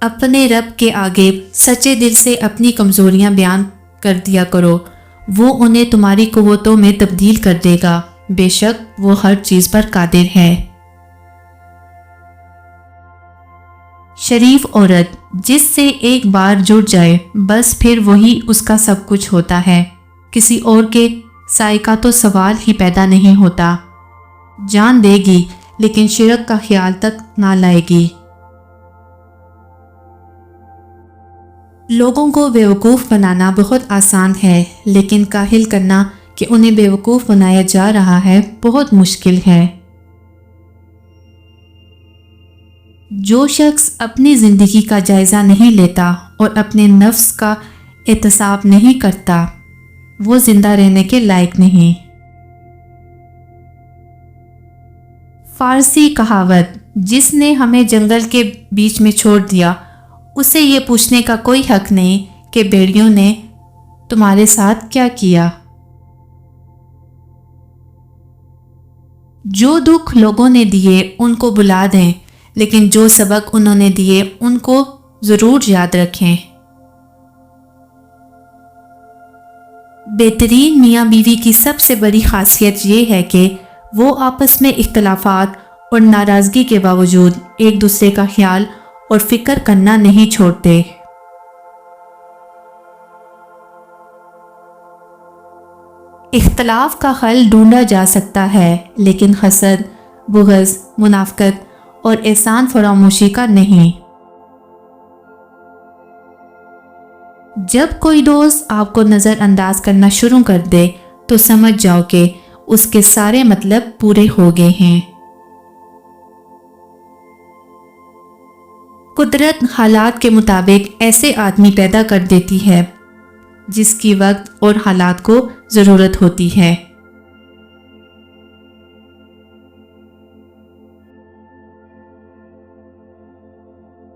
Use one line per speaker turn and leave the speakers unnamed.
اپنے رب کے آگے سچے دل سے اپنی کمزوریاں بیان کر دیا کرو، وہ انہیں تمہاری قوتوں میں تبدیل کر دے گا، بے شک وہ ہر چیز پر قادر ہے۔ شریف عورت جس سے ایک بار جڑ جائے بس پھر وہی اس کا سب کچھ ہوتا ہے، کسی اور کے سائے کا تو سوال ہی پیدا نہیں ہوتا۔ جان دے گی لیکن شرک کا خیال تک نہ لائے گی۔ لوگوں کو بیوقوف بنانا بہت آسان ہے، لیکن کاہل کرنا کہ انہیں بیوقوف بنایا جا رہا ہے بہت مشکل ہے۔ جو شخص اپنی زندگی کا جائزہ نہیں لیتا اور اپنے نفس کا احتساب نہیں کرتا وہ زندہ رہنے کے لائق نہیں۔ فارسی کہاوت جس نے ہمیں جنگل کے بیچ میں چھوڑ دیا اسے یہ پوچھنے کا کوئی حق نہیں کہ بھیڑیوں نے تمہارے ساتھ کیا کیا۔ جو دکھ لوگوں نے دیے ان کو بلا دیں، لیکن جو سبق انہوں نے دیے ان کو ضرور یاد رکھیں۔ بہترین میاں بیوی کی سب سے بڑی خاصیت یہ ہے کہ وہ آپس میں اختلافات اور ناراضگی کے باوجود ایک دوسرے کا خیال اور فکر کرنا نہیں چھوڑتے۔ اختلاف کا حل ڈھونڈا جا سکتا ہے لیکن حسد، بغض، منافقت اور احسان فراموشی کا نہیں۔ جب کوئی دوست آپ کو نظر انداز کرنا شروع کر دے تو سمجھ جاؤ کہ اس کے سارے مطلب پورے ہو گئے ہیں۔ قدرت حالات کے مطابق ایسے آدمی پیدا کر دیتی ہے جس کی وقت اور حالات کو ضرورت ہوتی ہے۔